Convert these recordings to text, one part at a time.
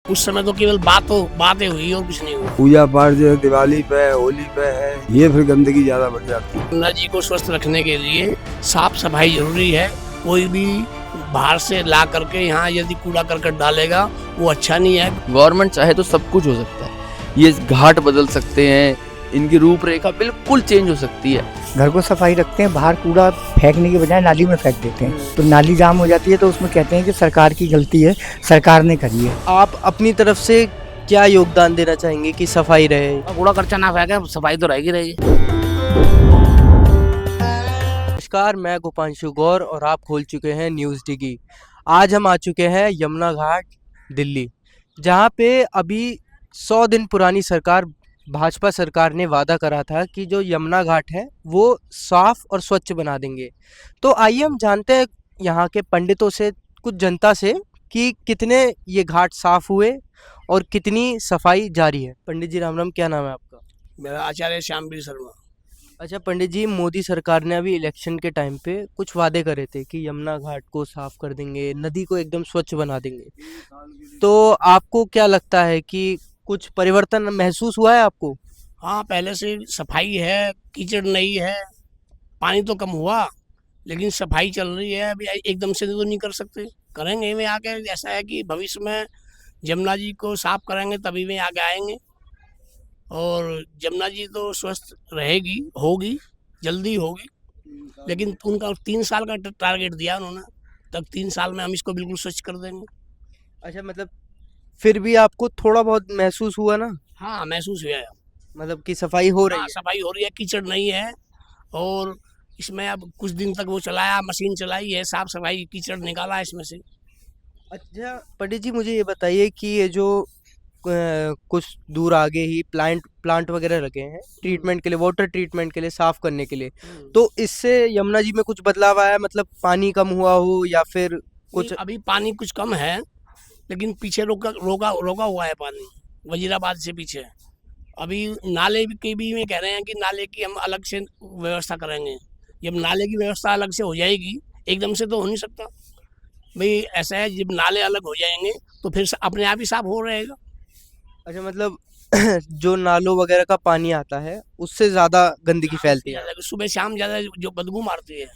उस समय तो केवल बातें हुई और कुछ नहीं हुआ। पूजा पाठ जो है दिवाली पे है, होली पे है, ये फिर गंदगी ज्यादा बढ़ जाती है। गंगा जी को स्वस्थ रखने के लिए साफ सफाई जरूरी है। कोई भी बाहर से ला करके यहाँ यदि कूड़ा करकट डालेगा वो अच्छा नहीं है। गवर्नमेंट चाहे तो सब कुछ हो सकता है, ये घाट बदल सकते हैं, इनकी रूपरेखा बिल्कुल चेंज हो सकती है। घर को सफाई रखते हैं, बाहर कूड़ा फेंकने के बजाय नाली में फेंक देते हैं, तो नाली जाम हो जाती है। तो उसमें कहते हैं कि सरकार की गलती है, सरकार ने करी है। आप अपनी तरफ से क्या योगदान देना चाहेंगे कि सफाई रहे? कूड़ा कचरा ना फेंके, सफाई तो रहेगी। नमस्कार, मैं गोपांशु गौर और आप खोल चुके हैं न्यूज़ डिगी। आज हम आ चुके हैं यमुना घाट दिल्ली, जहां पे अभी 100 दिन पुरानी सरकार भाजपा सरकार ने वादा करा था कि जो यमुना घाट है वो साफ और स्वच्छ बना देंगे। तो आइए हम जानते हैं यहाँ के पंडितों से, कुछ जनता से, कि कितने ये घाट साफ हुए और कितनी सफाई जारी है। पंडित जी राम राम, क्या नाम है आपका? मेरा आचार्य श्यामवीर शर्मा। अच्छा पंडित जी, मोदी सरकार ने अभी इलेक्शन के टाइम पे कुछ वादे करे थे कि यमुना घाट को साफ कर देंगे, नदी को एकदम स्वच्छ बना देंगे। तो आपको क्या लगता है कि कुछ परिवर्तन महसूस हुआ है आपको? हाँ, पहले से सफाई है, कीचड़ नहीं है, पानी तो कम हुआ लेकिन सफाई चल रही है। अभी एकदम से तो नहीं कर सकते, करेंगे में आगे। ऐसा है कि भविष्य में यमुना जी को साफ करेंगे तभी में आगे आएंगे। और यमुना जी तो स्वस्थ रहेगी, होगी, जल्दी होगी। लेकिन उनका 3 साल का टारगेट दिया उन्होंने, तब 3 साल में हम इसको बिल्कुल स्वच्छ कर देंगे। अच्छा, मतलब फिर भी आपको थोड़ा बहुत महसूस हुआ ना? हाँ, महसूस हुआ है। मतलब कि सफाई हो रही हाँ, है। सफाई हो रही है, कीचड़ नहीं है। और इसमें अब कुछ दिन तक वो चलाया, मशीन चलाई है, साफ सफाई, कीचड़ निकाला इसमें से। अच्छा पंडित जी, मुझे ये बताइए कि ये जो कुछ दूर आगे ही प्लांट वगैरह लगे हैं ट्रीटमेंट के लिए, वाटर ट्रीटमेंट के लिए, साफ करने के लिए, तो इससे यमुना जी में कुछ बदलाव आया? मतलब पानी कम हुआ हो या फिर कुछ? अभी पानी कुछ कम है, लेकिन पीछे रोका हुआ है पानी, वजीराबाद से पीछे। अभी नाले के भी में कह रहे हैं कि नाले की हम अलग से व्यवस्था करेंगे। जब नाले की व्यवस्था अलग से हो जाएगी, एकदम से तो हो नहीं सकता भाई। ऐसा है, जब नाले अलग हो जाएंगे तो फिर अपने आप ही साफ हो रहेगा। अच्छा, मतलब जो नालों वगैरह का पानी आता है उससे ज्यादा गंदगी फैलती है। सुबह शाम ज्यादा जो बदबू मारती है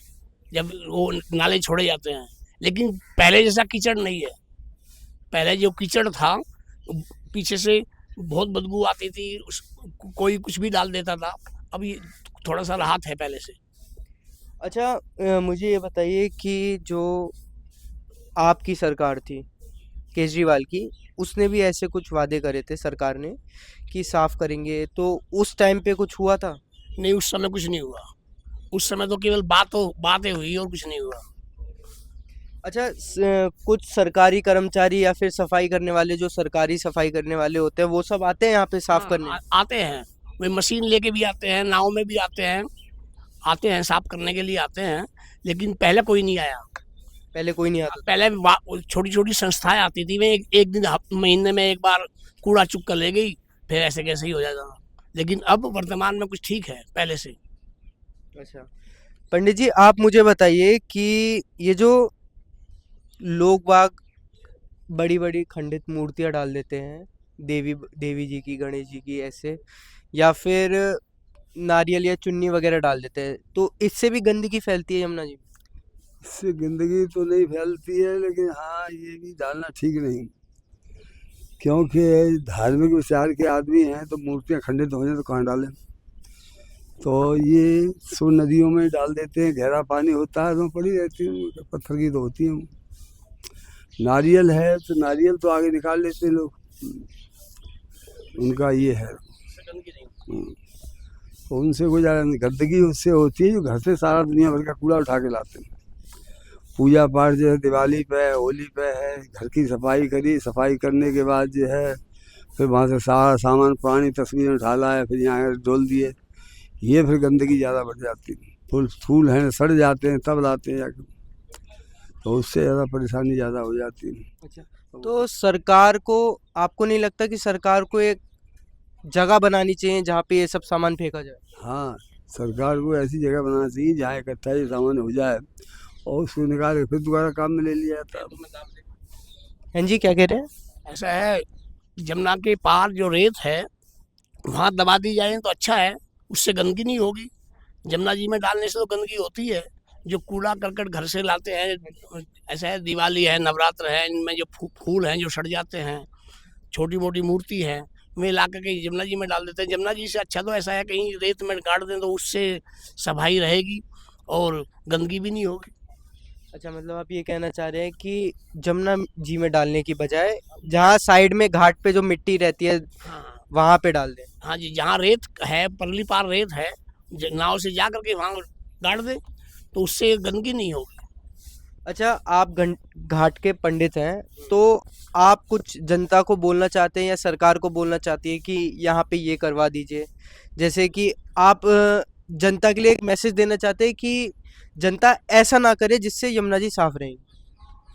जब वो नाले छोड़े जाते हैं। लेकिन पहले जैसा कीचड़ नहीं है। पहले जो कीचड़ था, पीछे से बहुत बदबू आती थी, कोई कुछ भी डाल देता था। अभी थोड़ा सा राहत है पहले से। अच्छा मुझे ये बताइए कि जो आपकी सरकार थी केजरीवाल की, उसने भी ऐसे कुछ वादे करे थे सरकार ने कि साफ करेंगे, तो उस टाइम पे कुछ हुआ था? नहीं, उस समय कुछ नहीं हुआ। उस समय तो केवल बातें हुई और कुछ नहीं हुआ। अच्छा कुछ सरकारी कर्मचारी या फिर सफाई करने वाले, जो सरकारी सफाई करने वाले होते हैं, वो सब आते हैं यहाँ पे साफ करने? आते हैं, वे मशीन लेके भी आते हैं, नाव में भी आते हैं, साफ करने के लिए आते हैं। लेकिन पहले कोई नहीं आया। पहले कोई नहीं आता? पहले छोटी छोटी संस्थाएं आती थी, वे एक दिन महीने में एक बार कूड़ा चुक कर ले गई, फिर ऐसे कैसे ही हो जाता था। लेकिन अब वर्तमान में कुछ ठीक है पहले से। अच्छा पंडित जी, आप मुझे बताइए कि ये जो लोग बाग बड़ी बड़ी खंडित मूर्तियां डाल देते हैं, देवी जी की, गणेश जी की, ऐसे, या फिर नारियल या चुन्नी वगैरह डाल देते हैं, तो इससे भी गंदगी फैलती है यमुना जी? इससे गंदगी तो नहीं फैलती है, लेकिन हाँ ये भी डालना ठीक नहीं, क्योंकि धार्मिक विचार के आदमी हैं तो मूर्तियाँ खंडित हो जाए तो कहाँ डालें। तो ये सो नदियों में डाल देते हैं, गहरा पानी होता है तो पड़ी रहती है, पत्थर की तो होती है। नारियल है तो नारियल तो आगे निकाल लेते हैं लोग, उनका ये है। तो उनसे गुजारा नहीं, गंदगी उससे होती है जो घर से सारा दुनिया भर का कूड़ा उठा के लाते हैं। पूजा पाठ जो है दिवाली पे है, होली पे है, घर की सफाई करी, सफाई करने के बाद जो है फिर वहाँ से सारा सामान पुरानी तस्वीरें उठा लाए, फिर यहाँ डोल दिए, ये फिर गंदगी ज़्यादा बढ़ जाती है। फूल हैं सड़ जाते हैं तब लाते हैं जाकर, तो उससे ज़्यादा परेशानी ज़्यादा हो जाती है। अच्छा, तो सरकार को, आपको नहीं लगता कि सरकार को एक जगह बनानी चाहिए जहाँ पे ये सब सामान फेंका जाए? हाँ, सरकार को ऐसी जगह बनाना चाहिए जहाँ इकट्ठा ये सामान हो जाए और उसको निकाल के फिर दोबारा काम में ले लिया जाता है। हाँ जी, क्या कह रहे हैं? ऐसा है, जमुना के पार जो रेत है वहाँ दबा दी जाए तो अच्छा है, उससे गंदगी नहीं होगी। जमुना जी में डालने से तो गंदगी होती है। जो कूड़ा करकट घर से लाते हैं, ऐसा है दिवाली है, नवरात्र है, इनमें जो फूल हैं जो सड़ जाते हैं, छोटी मोटी मूर्ति है, वे ला करके जमुना जी में डाल देते हैं। जमुना जी से अच्छा तो ऐसा है कहीं रेत में गाड़ दें तो उससे सफाई रहेगी और गंदगी भी नहीं होगी। अच्छा, मतलब आप ये कहना चाह रहे हैं कि जमुना जी में डालने की बजाय जहाँ साइड में घाट पे जो मिट्टी रहती है हाँ वहाँ पे डाल दें। हाँ जी, जहाँ रेत है, परली पार रेत है, नाव से जा करके वहाँ गाड़ दे तो उससे गंदगी नहीं होगी। अच्छा, आप घाट के पंडित हैं, तो आप कुछ जनता को बोलना चाहते हैं या सरकार को बोलना चाहती है कि यहाँ पे ये करवा दीजिए? जैसे कि आप जनता के लिए एक मैसेज देना चाहते हैं कि जनता ऐसा ना करे जिससे यमुना जी साफ रहेगी।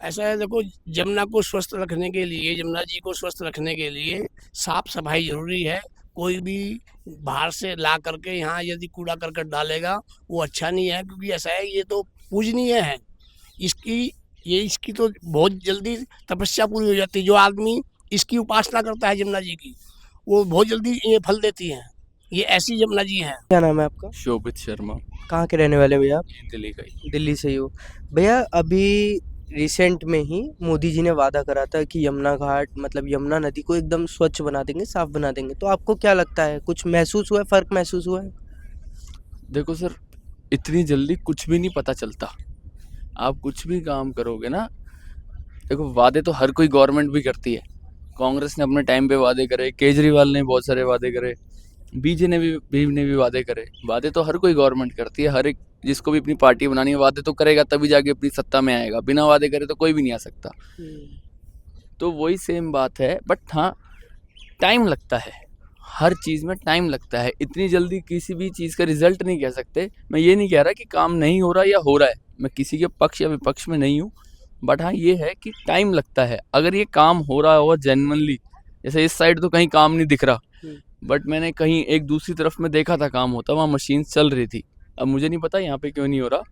ऐसा है, देखो जमुना को स्वस्थ रखने के लिए, जमुना जी को स्वस्थ रखने के लिए साफ सफाई जरूरी है। कोई भी बाहर से ला करके यहाँ यदि कूड़ा करकट डालेगा वो अच्छा नहीं है, क्योंकि ऐसा है ये तो पूजनीय है। इसकी तो बहुत जल्दी तपस्या पूरी हो जाती है। जो आदमी इसकी उपासना करता है जमुना जी की, वो बहुत जल्दी ये फल देती है। ये ऐसी जमुना जी है। क्या नाम है आपका? शोभित शर्मा, कहाँ के रहने वाले भैया आप? दिल्ली का ही। दिल्ली से ही हो भैया। अभी रिसेंट में ही मोदी जी ने वादा करा था कि यमुना घाट मतलब यमुना नदी को एकदम स्वच्छ बना देंगे, साफ बना देंगे। तो आपको क्या लगता है, कुछ महसूस हुआ है, फर्क महसूस हुआ है? देखो सर, इतनी जल्दी कुछ भी नहीं पता चलता। आप कुछ भी काम करोगे ना, देखो वादे तो हर कोई गवर्नमेंट भी करती है। कांग्रेस ने अपने टाइम पे वादे करे, केजरीवाल ने बहुत सारे वादे करे, बीजेपी ने भी वादे करे। वादे तो हर कोई गवर्नमेंट करती है। हर एक जिसको भी अपनी पार्टी बनानी है वादे तो करेगा, तभी जाके अपनी सत्ता में आएगा। बिना वादे करे तो कोई भी नहीं आ सकता। तो वही सेम बात है, बट हाँ टाइम लगता है, हर चीज़ में टाइम लगता है। इतनी जल्दी किसी भी चीज़ का रिजल्ट नहीं कह सकते। मैं ये नहीं कह रहा कि काम नहीं हो रहा या हो रहा है, मैं किसी के पक्ष या विपक्ष में नहीं हूँ, बट हाँ ये है कि टाइम लगता है। अगर ये काम हो रहा होगा जेन्युइनली, जैसे इस साइड तो कहीं काम नहीं दिख रहा, बट मैंने कहीं एक दूसरी तरफ में देखा था काम होता, वहाँ मशीन चल रही थी। अब मुझे नहीं पता यहाँ पे क्यों नहीं हो रहा,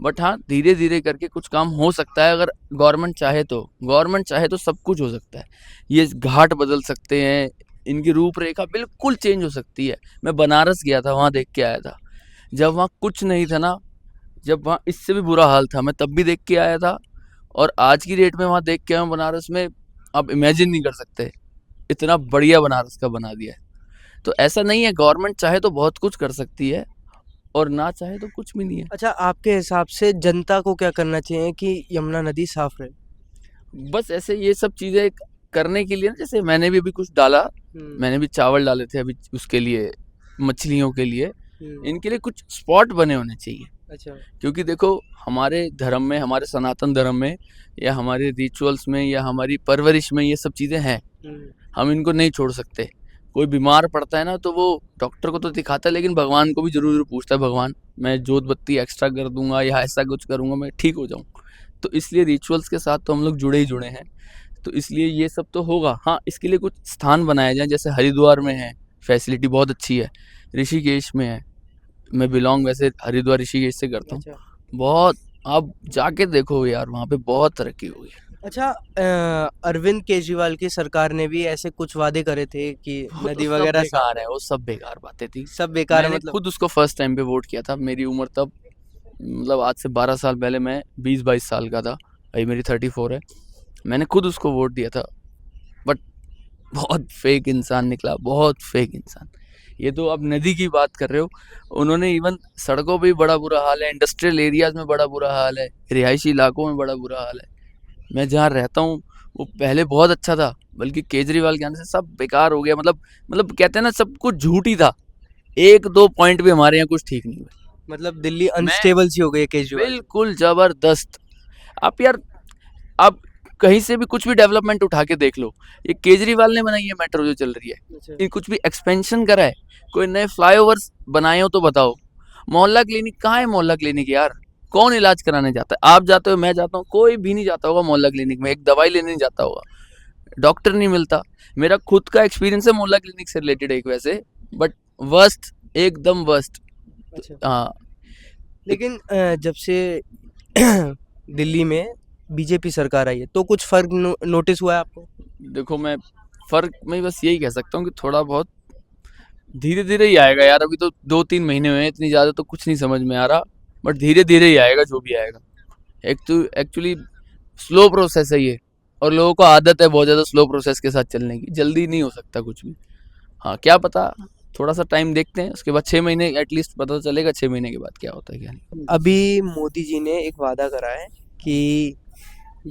बट हाँ धीरे धीरे करके कुछ काम हो सकता है। अगर गवर्नमेंट चाहे तो सब कुछ हो सकता है। ये घाट बदल सकते हैं, इनकी रूपरेखा बिल्कुल चेंज हो सकती है। मैं बनारस गया था, वहाँ देख के आया था। जब वहाँ कुछ नहीं था ना, जब वहाँ इससे भी बुरा हाल था, मैं तब भी देख के आया था। और आज की डेट में वहाँ देख के आया हूँ बनारस में, आप इमेजिन नहीं कर सकते इतना बढ़िया बनारस का बना दिया है। तो ऐसा नहीं है, गवर्नमेंट चाहे तो बहुत कुछ कर सकती है और ना चाहे तो कुछ भी नहीं है। अच्छा, आपके हिसाब से जनता को क्या करना चाहिए कि यमुना नदी साफ रहे? बस ऐसे ये सब चीज़ें करने के लिए ना, जैसे मैंने भी अभी कुछ डाला, मैंने भी चावल डाले थे अभी उसके लिए, मछलियों के लिए, इनके लिए कुछ स्पॉट बने होने चाहिए। अच्छा। क्योंकि देखो हमारे धर्म में, हमारे सनातन धर्म में या हमारे रिचुअल्स में या हमारी परवरिश में ये सब चीज़ें हैं, हम इनको नहीं छोड़ सकते। कोई बीमार पड़ता है ना तो वो डॉक्टर को तो दिखाता है, लेकिन भगवान को भी जरूर पूछता है, भगवान मैं जोत बत्ती एक्स्ट्रा कर दूंगा या ऐसा कुछ करूंगा मैं ठीक हो जाऊं। तो इसलिए रिचुअल्स के साथ तो हम लोग जुड़े ही जुड़े हैं, तो इसलिए ये सब तो होगा। हाँ, इसके लिए कुछ स्थान बनाए जाएं, जैसे हरिद्वार में है, फैसिलिटी बहुत अच्छी है। ऋषिकेश में है, मैं बिलोंग वैसे हरिद्वार ऋषिकेश से करता हूँ। बहुत, आप जाके देखो यार, वहाँ पे बहुत तरक्की हुई है। अच्छा, अरविंद केजरीवाल की सरकार ने भी ऐसे कुछ वादे करे थे कि वो नदी तो सब वगैरह बेकार है, वो सब बेकार बातें थी। सब बेकार है। मैंने मतलब खुद उसको फर्स्ट टाइम पे वोट किया था। मेरी उम्र तब मतलब आज से 12 साल पहले मैं 20-22 साल का था, अभी मेरी 34 है। मैंने खुद उसको वोट दिया था, बट बहुत फेक इंसान निकला, बहुत फेक इंसान। ये तो आप नदी की बात कर रहे हो, उन्होंने इवन सड़कों पे भी बड़ा बुरा हाल है, इंडस्ट्रियल एरियाज में बड़ा बुरा हाल है, रिहायशी इलाकों में बड़ा बुरा हाल है। मैं जहाँ रहता हूँ वो पहले बहुत अच्छा था, बल्कि केजरीवाल के आने से सब बेकार हो गया। मतलब कहते हैं ना, सब कुछ झूठ ही था। 1-2 पॉइंट भी हमारे यहाँ कुछ ठीक नहीं हुए। मतलब दिल्ली अनस्टेबल सी हो गई है केजरीवाल। बिल्कुल जबरदस्त। आप यार, आप कहीं से भी कुछ भी डेवलपमेंट उठा के देख लो, ये केजरीवाल ने बनाई है मेट्रो जो चल रही है, ये कुछ भी एक्सपेंशन करा है, कोई नए फ्लाईओवर्स बनाए हो तो बताओ। मोहल्ला क्लिनिक कहाँ है? मोहल्ला क्लिनिक यार, कौन इलाज कराने जाता है? आप जाते हो, मैं जाता हूँ, कोई भी नहीं जाता होगा मोहल्ला क्लिनिक में, एक दवाई लेने नहीं जाता होगा, डॉक्टर नहीं मिलता। मेरा खुद का एक्सपीरियंस है मोहल्ला क्लिनिक से रिलेटेड एक वैसे, बट वर्स्ट, एकदम वर्स्ट। अच्छा। हाँ, लेकिन जब से दिल्ली में बीजेपी सरकार आई है तो कुछ फर्क नोटिस हुआ है आपको? देखो मैं फ़र्क मैं बस यही कह सकता हूँ कि थोड़ा बहुत धीरे-धीरे ही आएगा यार। अभी तो 2-3 महीने हुए हैं, इतनी ज़्यादा तो कुछ नहीं समझ में आ रहा, बट धीरे-धीरे ही आएगा जो भी आएगा। एक तो एक्चुअली स्लो प्रोसेस है ये, और लोगों को आदत है बहुत ज़्यादा स्लो प्रोसेस के साथ चलने की। जल्दी नहीं हो सकता कुछ भी। हाँ, क्या पता, थोड़ा-सा टाइम देखते हैं, उसके बाद 6 महीने एटलीस्ट पता चलेगा 6 महीने के बाद क्या होता है क्या नहीं। अभी मोदी जी ने एक वादा करा है कि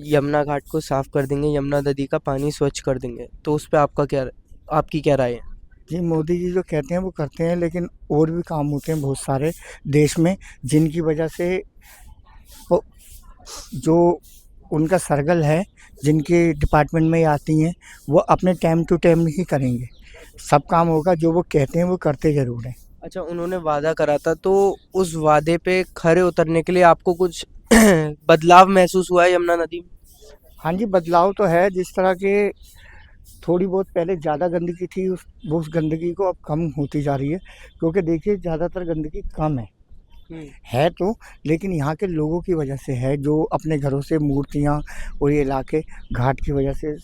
यमुना घाट को साफ कर देंगे, यमुना नदी का पानी स्वच्छ कर देंगे, तो उस पे आपकी क्या राय है? जी, मोदी जी जो कहते हैं वो करते हैं, लेकिन और भी काम होते हैं बहुत सारे देश में, जिनकी वजह से वो जो उनका सर्कल है, जिनके डिपार्टमेंट में ये आती हैं, वो अपने टाइम टू टाइम ही करेंगे। सब काम होगा, जो वो कहते हैं वो करते ज़रूर हैं। अच्छा, उन्होंने वादा करा था, तो उस वादे पे खरे उतरने के लिए आपको कुछ बदलाव महसूस हुआ है यमुना नदी में? हाँ जी, बदलाव तो है। जिस तरह के थोड़ी बहुत पहले ज़्यादा गंदगी थी, उस गंदगी को अब कम होती जा रही है, क्योंकि देखिए ज़्यादातर गंदगी कम है तो, लेकिन यहाँ के लोगों की वजह से है, जो अपने घरों से मूर्तियाँ और ये लाके घाट की वजह से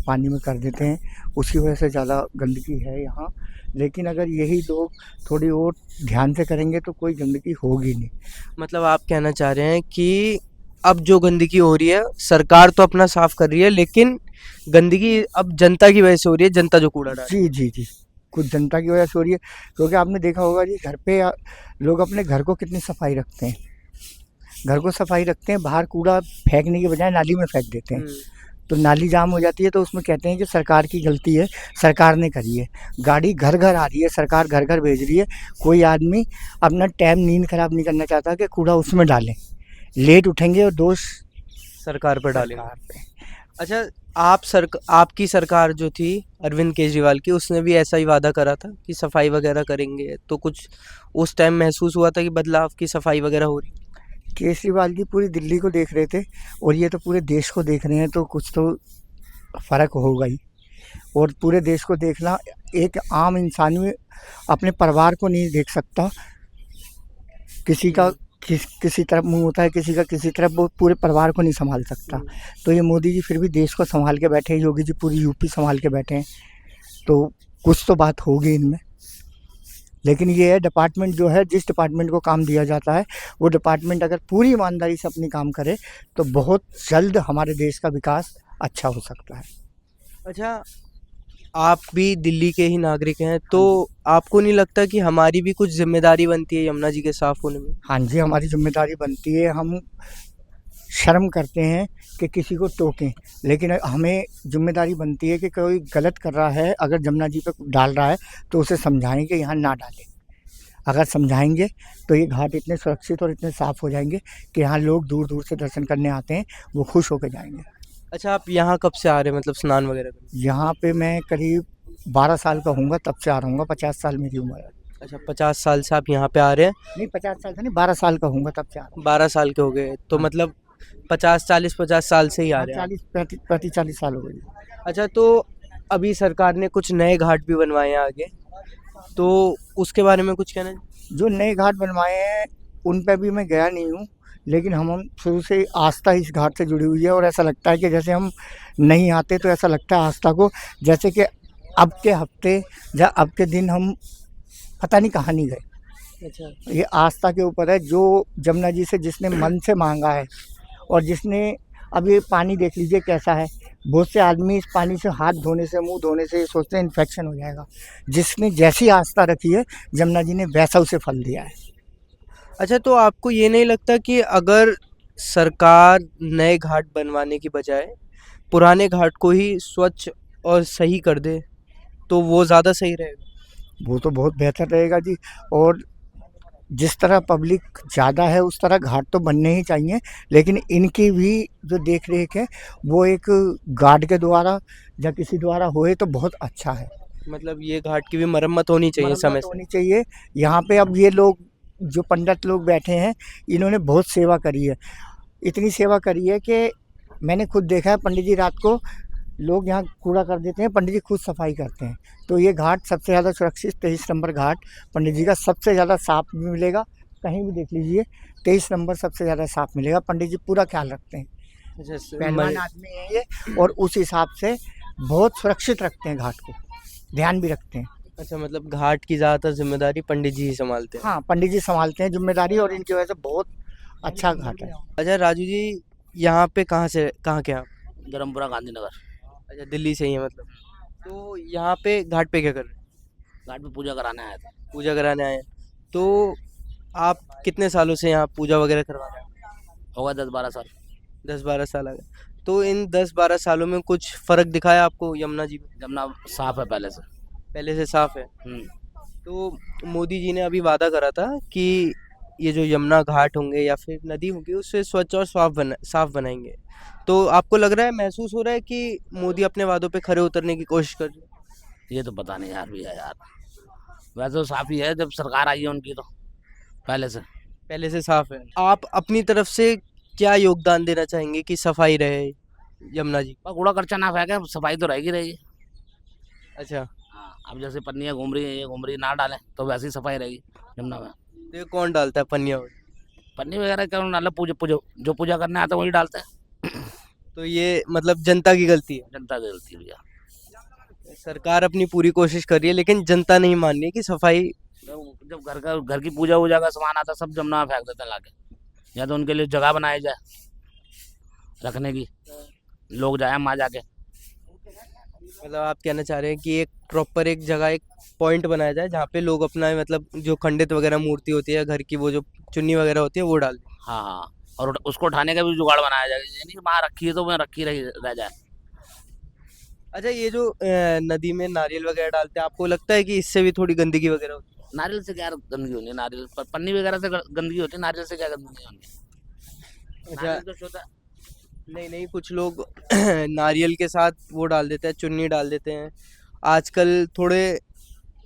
पानी में कर देते हैं, उसकी वजह से ज़्यादा गंदगी है यहाँ। लेकिन अगर यही लोग थोड़ी और ध्यान से करेंगे तो कोई गंदगी होगी नहीं। मतलब आप कहना चाह रहे हैं कि अब जो गंदगी हो रही है, सरकार तो अपना साफ कर रही है, लेकिन गंदगी अब जनता की वजह से हो रही है, जनता जो कूड़ा डाल रही है। जी, कुछ जनता की वजह से हो रही है, क्योंकि आपने देखा होगा जी, घर पे लोग अपने घर को कितनी सफाई रखते हैं। घर को सफाई रखते हैं, बाहर कूड़ा फेंकने के बजाय नाली में फेंक देते हैं, तो नाली जाम हो जाती है। तो उसमें कहते हैं कि सरकार की गलती है, सरकार ने करी है। गाड़ी घर घर आ रही है, सरकार घर घर भेज रही है, कोई आदमी अपना टाइम नींद खराब नहीं करना चाहता कि कूड़ा उसमें डालें। लेट उठेंगे और दोष सरकार पर डालेंगे। सरकार पे। अच्छा, आपकी सरकार जो थी अरविंद केजरीवाल की, उसने भी ऐसा ही वादा करा था कि सफाई वगैरह करेंगे, तो कुछ उस टाइम महसूस हुआ था कि बदलाव की सफाई वगैरह हो रही? केजरीवाल जी पूरी दिल्ली को देख रहे थे, और ये तो पूरे देश को देख रहे हैं, तो कुछ तो फ़र्क होगा ही। और पूरे देश को देखना, एक आम इंसान में अपने परिवार को नहीं देख सकता, किसी का किसी तरफ मुंह होता है, किसी का किसी तरफ, वो पूरे परिवार को नहीं संभाल सकता। तो ये मोदी जी फिर भी देश को संभाल के बैठे हैं, योगी जी पूरी यूपी संभाल के बैठे हैं, तो कुछ तो बात होगी इनमें। लेकिन ये है, डिपार्टमेंट जो है, जिस डिपार्टमेंट को काम दिया जाता है, वो डिपार्टमेंट अगर पूरी ईमानदारी से अपनी काम करे तो बहुत जल्द हमारे देश का विकास अच्छा हो सकता है। अच्छा, आप भी दिल्ली के ही नागरिक हैं, तो आपको नहीं लगता कि हमारी भी कुछ जिम्मेदारी बनती है यमुना जी के साफ होने में? हाँ जी, हमारी जिम्मेदारी बनती है। हम शर्म करते हैं कि किसी को टोकें, लेकिन हमें जिम्मेदारी बनती है कि कोई गलत कर रहा है, अगर जमुना जी पे डाल रहा है तो उसे समझाएं कि यहाँ ना डालें। अगर समझाएंगे तो ये घाट इतने सुरक्षित और इतने साफ़ हो जाएंगे कि यहाँ लोग दूर दूर से दर्शन करने आते हैं, वो खुश होकर जाएंगे। अच्छा, आप यहाँ कब से आ रहे हैं, मतलब स्नान वगैरह करने? यहाँ पे मैं करीब 12 साल का हूँगा, तब से आ रहा हूँगा। 50 साल मेरी उम्र है। अच्छा, 50 साल से आप यहाँ पे आ रहे हैं? नहीं, 50 साल से नहीं, 12 साल का हूँगा, तब से आ रहा हूँ। 12 साल के हो गए, तो मतलब 50 साल से ही आ रहे हैं आप। 40 साल हो गए। अच्छा, तो अभी सरकार ने कुछ नए घाट भी बनवाए हैं आगे, तो उसके बारे में कुछ कहना है? जो नए घाट बनवाए हैं उन पे भी मैं गया नहीं हूँ, लेकिन हम शुरू से आस्था इस घाट से जुड़ी हुई है, और ऐसा लगता है कि जैसे हम नहीं आते तो ऐसा लगता है आस्था को, जैसे कि अब के हफ्ते या अब के दिन हम पता नहीं कहाँ नहीं गए। अच्छा, ये आस्था के ऊपर है। जो जमुना जी से जिसने मन से मांगा है, और जिसने, अब ये पानी देख लीजिए कैसा है, बहुत से आदमी इस पानी से हाथ धोने से, मुंह धोने से सोचते हैं इन्फेक्शन हो जाएगा। जिसने जैसी आस्था रखी है, जमुना जी ने वैसा उसे फल दिया है। अच्छा, तो आपको ये नहीं लगता कि अगर सरकार नए घाट बनवाने की बजाय पुराने घाट को ही स्वच्छ और सही कर दे, तो वो ज़्यादा सही रहेगा? वो तो बहुत बेहतर रहेगा जी। और जिस तरह पब्लिक ज़्यादा है, उस तरह घाट तो बनने ही चाहिए, लेकिन इनकी भी जो देख रेख है वो एक गार्ड के द्वारा या किसी द्वारा होए तो बहुत अच्छा है। मतलब ये घाट की भी मरम्मत होनी चाहिए समय मरम्मत से। होनी चाहिए। यहाँ पे अब ये लोग जो पंडित लोग बैठे हैं, इन्होंने बहुत सेवा करी है। इतनी सेवा करी है कि मैंने खुद देखा है, पंडित जी रात को लोग यहाँ कूड़ा कर देते हैं, पंडित जी खुद सफाई करते हैं। तो ये घाट सबसे ज़्यादा सुरक्षित 23 नंबर घाट पंडित जी का सबसे ज़्यादा साफ भी मिलेगा। कहीं भी देख लीजिए, 23 नंबर सबसे ज़्यादा साफ मिलेगा। पंडित जी पूरा ख्याल रखते हैं, अच्छा, पहलवान आदमी है ये, और उस हिसाब से बहुत सुरक्षित रखते हैं घाट को, ध्यान भी रखते हैं। अच्छा, मतलब घाट की ज़्यादातर जिम्मेदारी पंडित जी ही संभालते हैं। हाँ, पंडित जी संभालते हैं जिम्मेदारी, और इनकी वजह से बहुत अच्छा घाट है। अच्छा राजू जी, यहाँ पे कहाँ के आप? धर्मपुरा गांधीनगर। अच्छा, दिल्ली से ही है मतलब। तो यहाँ पे घाट पे क्या कर रहे हैं? घाट पे पूजा कराने आए थे। पूजा कराने आए हैं। तो आप कितने सालों से यहाँ पूजा वगैरह करवा रहे हैं? होगा 10-12 साल। 10-12 साल आ गए। तो इन 10-12 सालों में कुछ फ़र्क दिखाया आपको यमुना जी में? जमुना साफ है पहले से। पहले से साफ है। तो मोदी जी ने अभी वादा करा था कि ये जो यमुना घाट होंगे या फिर नदी होगी उससे स्वच्छ और साफ बनाएंगे। तो आपको लग रहा है, महसूस हो रहा है कि मोदी अपने वादों पे खरे उतरने की कोशिश कर रहे हैं? ये तो पता नहीं यार भैया यार, वैसे तो साफ ही है जब सरकार आई है उनकी, तो पहले से। पहले से साफ है। आप अपनी तरफ से क्या योगदान देना चाहेंगे कि सफाई रहे यमुना जी? पर कूड़ा कचरा ना फेंके, सफाई तो रहेगी रहेगी। अच्छा, हाँ, अब जैसे पन्नियाँ घूम रही है, ये घूम रही ना डालें तो वैसी सफाई रहेगी यमुना में। तो ये कौन डालता है पन्नियाँ? पन्नी वगैरह क्यों डाले, पूजा पूजा जो पूजा करने आता है वही डालते हैं। तो ये मतलब जनता की गलती है। जनता की गलती है भैया। सरकार अपनी पूरी कोशिश कर रही है लेकिन जनता नहीं मान रही है कि सफाई। जब घर की पूजा वूजा का सामान आता है सब जमुना में फेंक देते हैं लाके। या तो उनके लिए जगह बनाई जाए रखने की, लोग जाए वहाँ जाके। मतलब आप कहना चाह रहे हैं कि एक प्रॉपर एक जगह, एक पॉइंट बनाया जाए जहाँ पे लोग अपना मतलब जो खंडित वगैरह मूर्ति होती है, घर की वो जो चुन्नी वगैरह होती है वो डाल दें। हाँ हाँ, और उसको उठाने का भी जुगाड़ बनाया जाए, ये नहीं कि वहाँ रखी है तो वहाँ रखी रह जाए। अच्छा, ये जो नदी में नारियल वगैरह डालते हैं, आपको लगता है कि इससे भी थोड़ी गंदगी वगैरह होती नारियल से क्या गंदगी होनी है, नारियल पन्नी वगैरह से गंदगी होती है, नारियल से क्या गंदगी होनी है। है? अच्छा, नारियल तो शुद्ध है। नहीं कुछ लोग नारियल के साथ वो डाल देते हैं, चुन्नी डाल देते हैं। आजकल थोड़े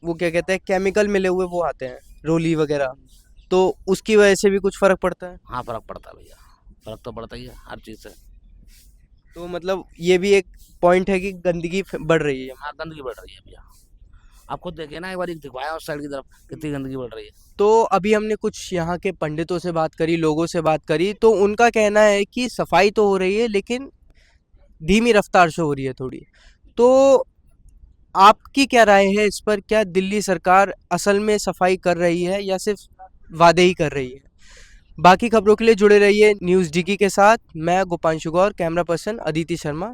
वो क्या कहते हैं, केमिकल मिले हुए वो आते हैं, रोली वगैरह, तो उसकी वजह से भी कुछ फर्क पड़ता है? हाँ फर्क पड़ता है भैया, फर्क तो पड़ता ही है हर चीज़ से। तो मतलब ये भी एक पॉइंट है कि गंदगी बढ़ रही है। हाँ गंदगी बढ़ रही है भैया, आप खुद देखिए ना, एक बार दिखवाया उस साइड की तरफ कितनी गंदगी बढ़ रही है। तो अभी हमने कुछ यहाँ के पंडितों से बात करी, लोगों से बात करी, तो उनका कहना है कि सफाई तो हो रही है लेकिन धीमी रफ्तार से हो रही है थोड़ी। तो आपकी क्या राय है इस पर? क्या दिल्ली सरकार असल में सफाई कर रही है या सिर्फ वादे ही कर रही है? बाकी खबरों के लिए जुड़े रहिए न्यूज़ डिगी के साथ। मैं गोपांशु गौर, कैमरा पर्सन अदिति शर्मा।